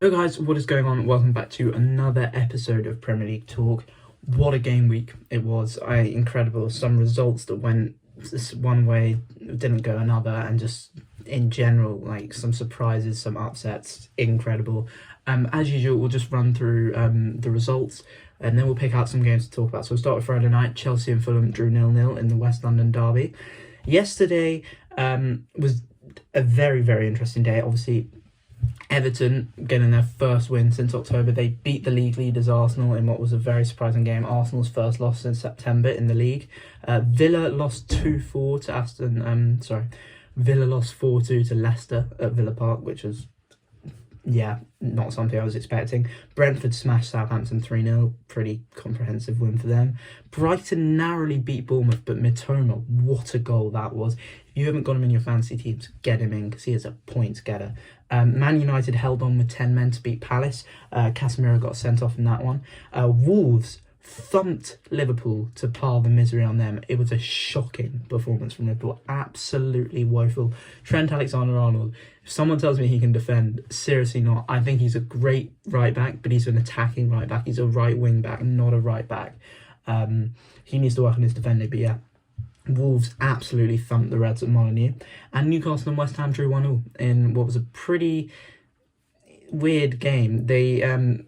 Hello guys, what is going on? Welcome back to another episode of Premier League Talk. What a game week it was. Incredible. Some results that went this one way, didn't go another, and just in general, like some surprises, some upsets. Incredible. As usual, we'll just run through the results and then we'll pick out some games to talk about. So we'll start with Friday night. Chelsea and Fulham drew 0-0 in the West London derby. Yesterday was a very, very interesting day. Obviously, Everton getting their first win since October. They beat the league leaders Arsenal in what was a very surprising game. Arsenal's first loss since September in the league. Villa lost 2-4 to Villa lost 4-2 to Leicester at Villa Park, which was, not something I was expecting. Brentford smashed Southampton 3-0. Pretty comprehensive win for them. Brighton narrowly beat Bournemouth, but Mitoma, what a goal that was. If you haven't got him in your fantasy teams, get him in because he is a point getter. Man United held on with 10 men to beat Palace. Casemiro got sent off in that one. Wolves thumped Liverpool to pile the misery on them. It was a shocking performance from Liverpool. Absolutely woeful. Trent Alexander-Arnold, if someone tells me he can defend, seriously not. I think he's a great right back, but he's an attacking right back. He's a right wing back, not a right back. He needs to work on his defending, but yeah. Wolves absolutely thumped the Reds at Molineux. And Newcastle and West Ham drew 1-1 in what was a pretty weird game.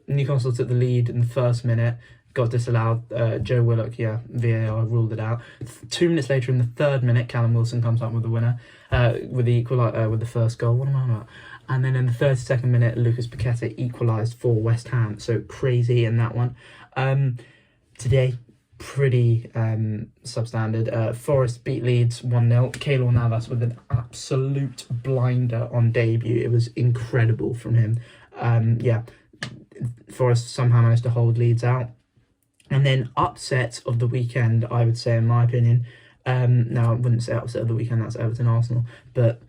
Newcastle took the lead in the first minute, got disallowed. Joe Willock, VAR ruled it out. 2 minutes later in the third minute, Callum Wilson comes up with the winner, with the first goal. What am I about? And then in the 32nd minute, Lucas Paqueta equalised for West Ham. So crazy in that one. Today, pretty substandard. Forest beat Leeds 1-0. Keylor Navas with an absolute blinder on debut. It was incredible from him. Forest somehow managed to hold Leeds out. And then upset of the weekend, I would say, in my opinion. Now, I wouldn't say upset of the weekend, that's Everton Arsenal, but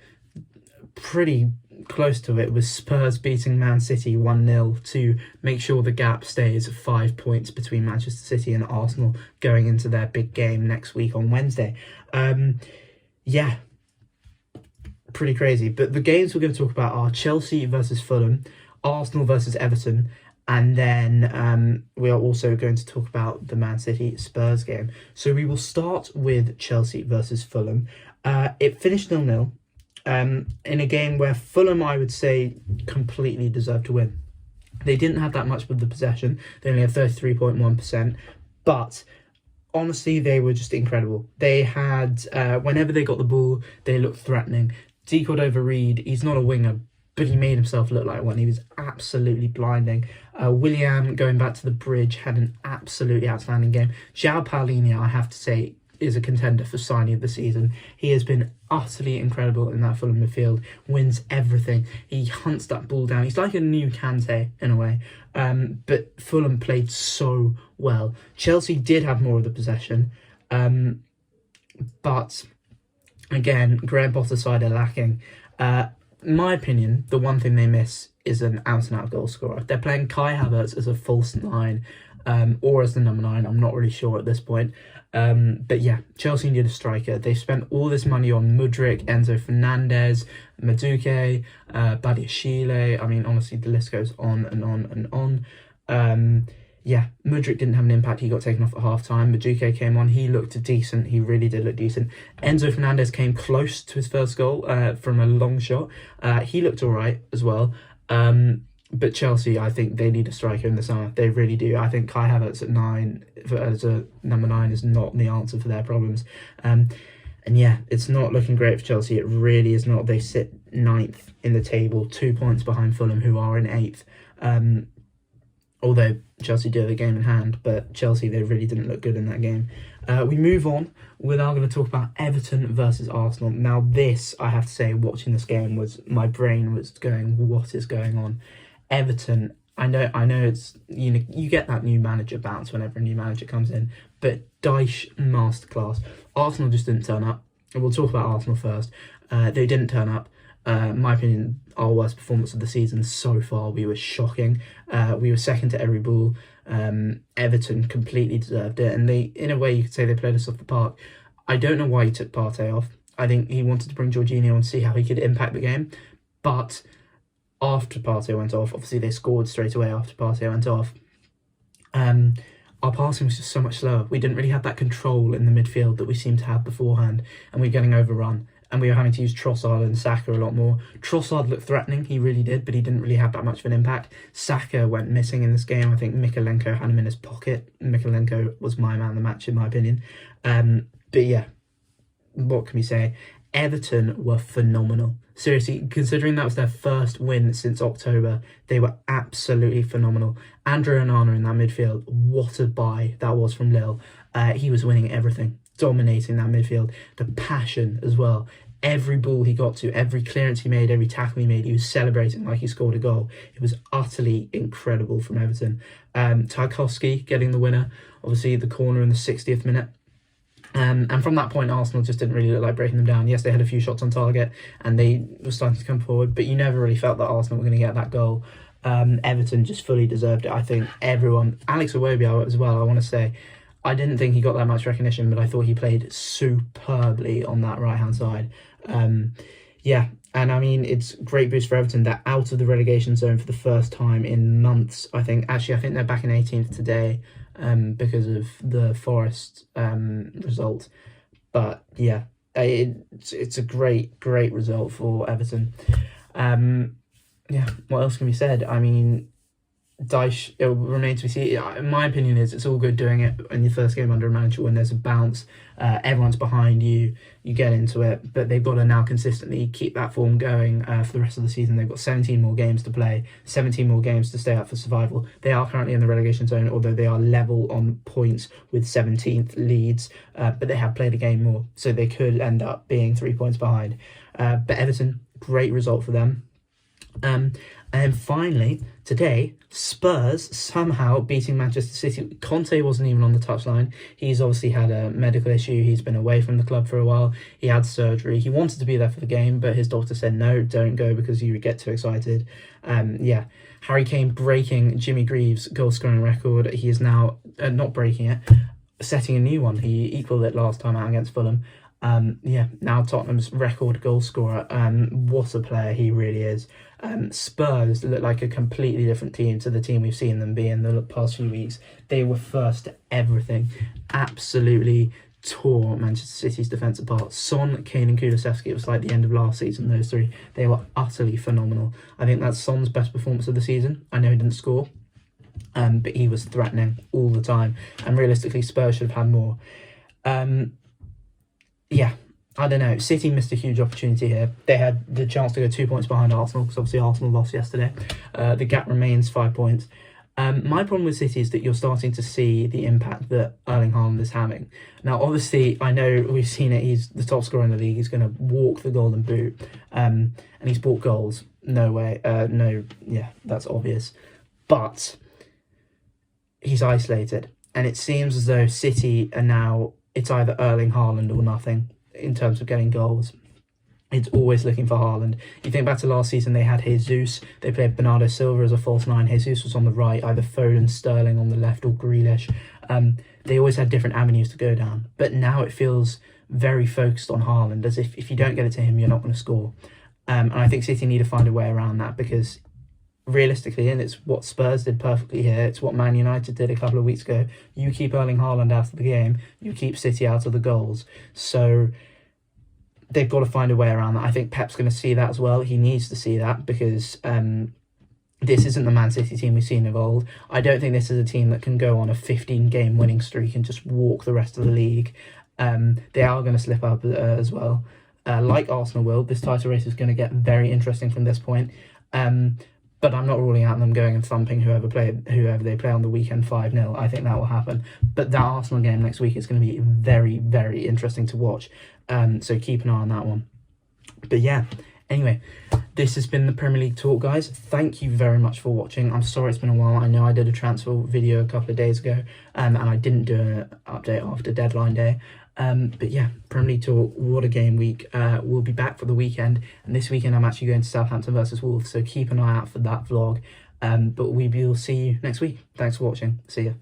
pretty close to it was Spurs beating Man City 1-0 to make sure the gap stays at 5 points between Manchester City and Arsenal going into their big game next week on Wednesday. Pretty crazy. But the games we're going to talk about are Chelsea versus Fulham, Arsenal versus Everton, and then we are also going to talk about the Man City Spurs game. So we will start with Chelsea versus Fulham. It finished 0-0. In a game where Fulham, I would say, completely deserved to win. They didn't have that much with the possession. They only had 33.1%. But honestly, they were just incredible. They had, whenever they got the ball, they looked threatening. De Cordova-Reid, he's not a winger, but he made himself look like one. He was absolutely blinding. Willian, going back to the bridge, had an absolutely outstanding game. João Paulinho, I have to say, is a contender for signing of the season. He has been utterly incredible in that Fulham midfield, wins everything. He hunts that ball down. He's like a new Kante in a way. But Fulham played so well. Chelsea did have more of the possession. But again, Graham Potter's side are lacking. In my opinion, the one thing they miss is an out-and-out goal scorer. They're playing Kai Havertz as a false 9 or as the number 9. I'm not really sure at this point. But yeah, Chelsea need a striker. They've spent all this money on Mudryk, Enzo Fernandez, Madueke, Badiashile. I mean, honestly, the list goes on and on and on. Mudryk didn't have an impact. He got taken off at half-time. Madueke came on. He looked decent. He really did look decent. Enzo Fernandez came close to his first goal from a long shot. He looked all right as well. But Chelsea, I think they need a striker in the summer. They really do. I think Kai Havertz at 9, as a number 9, is not the answer for their problems. It's not looking great for Chelsea. It really is not. They sit 9th in the table, 2 points behind Fulham, who are in 8th. Although Chelsea do have a game in hand, but Chelsea, they really didn't look good in that game. We move on. We're now going to talk about Everton versus Arsenal. Now this, I have to say, watching this game, my brain was going, what is going on? Everton, I know it's, you get that new manager bounce whenever a new manager comes in, but Dyche masterclass. Arsenal just didn't turn up. We'll talk about Arsenal first. They didn't turn up. In my opinion, our worst performance of the season so far. We were shocking. We were second to every ball. Everton completely deserved it, and they, in a way, you could say they played us off the park. I don't know why he took Partey off. I think he wanted to bring Jorginho and see how he could impact the game, but after Partey went off. Obviously, they scored straight away after Partey went off. Our passing was just so much slower. We didn't really have that control in the midfield that we seemed to have beforehand, and we were getting overrun. And we were having to use Trossard and Saka a lot more. Trossard looked threatening, he really did, but he didn't really have that much of an impact. Saka went missing in this game. I think Mykolenko had him in his pocket. Mykolenko was my man of the match, in my opinion. But yeah, what can we say? Everton were phenomenal. Seriously, considering that was their first win since October, they were absolutely phenomenal. Andre Onana in that midfield, what a buy that was from Lille. He was winning everything, dominating that midfield. The passion as well. Every ball he got to, every clearance he made, every tackle he made, he was celebrating like he scored a goal. It was utterly incredible from Everton. Tarkowski getting the winner, obviously the corner in the 60th minute. And from that point, Arsenal just didn't really look like breaking them down. Yes, they had a few shots on target and they were starting to come forward, but you never really felt that Arsenal were going to get that goal. Everton just fully deserved it. I think everyone, Alex Iwobi as well, I want to say, I didn't think he got that much recognition, but I thought he played superbly on that right-hand side. Yeah, and I mean, it's a great boost for Everton. They're out of the relegation zone for the first time in months, I think. Actually, I think they're back in 18th today because of the Forest result. But yeah, it's a great result for Everton. Yeah, what else can be said? I mean, Dyche, it remains to be seen. My opinion is it's all good doing it in your first game under a manager when there's a bounce, everyone's behind you, you get into it, but they've got to now consistently keep that form going for the rest of the season. They've got 17 more games to play, 17 more games to stay up for survival. They are currently in the relegation zone, although they are level on points with 17th Leeds, but they have played a game more, so they could end up being 3 points behind. But Everton, great result for them. And finally, today, Spurs somehow beating Manchester City. Conte wasn't even on the touchline. He's obviously had a medical issue. He's been away from the club for a while. He had surgery. He wanted to be there for the game, but his doctor said, no, don't go because you would get too excited. Yeah, Harry Kane breaking Jimmy Greaves' goal-scoring record. He is now, not breaking it, setting a new one. He equalled it last time out against Fulham. Yeah, now Tottenham's record goal scorer. What a player he really is. Spurs look like a completely different team to the team we've seen them be in the past few weeks. They were first to everything. Absolutely tore Manchester City's defence apart. Son, Kane and Kulusevski, it was like the end of last season, those three. They were utterly phenomenal. I think that's Son's best performance of the season. I know he didn't score, but he was threatening all the time. And realistically, Spurs should have had more. Yeah, I don't know. City missed a huge opportunity here. They had the chance to go 2 points behind Arsenal because obviously Arsenal lost yesterday. The gap remains 5 points. My problem with City is that you're starting to see the impact that Erling Haaland is having. Now, obviously, I know we've seen it. He's the top scorer in the league. He's going to walk the Golden Boot. And he's bought goals. No way. Yeah, that's obvious. But he's isolated. And it seems as though City are now... It's either Erling Haaland or nothing in terms of getting goals. It's always looking for Haaland. You think back to last season, they had Jesus. They played Bernardo Silva as a false nine. Jesus was on the right, either Foden, Sterling on the left or Grealish. They always had different avenues to go down. But now it feels very focused on Haaland, as if you don't get it to him, you're not going to score. And I think City need to find a way around that because realistically, and it's what Spurs did perfectly here, it's what Man United did a couple of weeks ago, you keep Erling Haaland out of the game, you keep City out of the goals. So they've got to find a way around that. I think Pep's going to see that as well. He needs to see that because this isn't the Man City team we've seen of old. I don't think this is a team that can go on a 15-game winning streak and just walk the rest of the league. They are going to slip up as well. Like Arsenal will, this title race is going to get very interesting from this point. But I'm not ruling out them going and thumping whoever they play on the weekend 5-0. I think that will happen. But that Arsenal game next week is going to be very, very interesting to watch. So keep an eye on that one. But yeah, anyway, this has been the Premier League Talk, guys. Thank you very much for watching. I'm sorry it's been a while. I know I did a transfer video a couple of days ago, and I didn't do an update after deadline day. But yeah, Premier League Talk, what a game week. We'll be back for the weekend, and this weekend I'm actually going to Southampton versus Wolves, so keep an eye out for that vlog. But we will see you next week. Thanks for watching. See ya.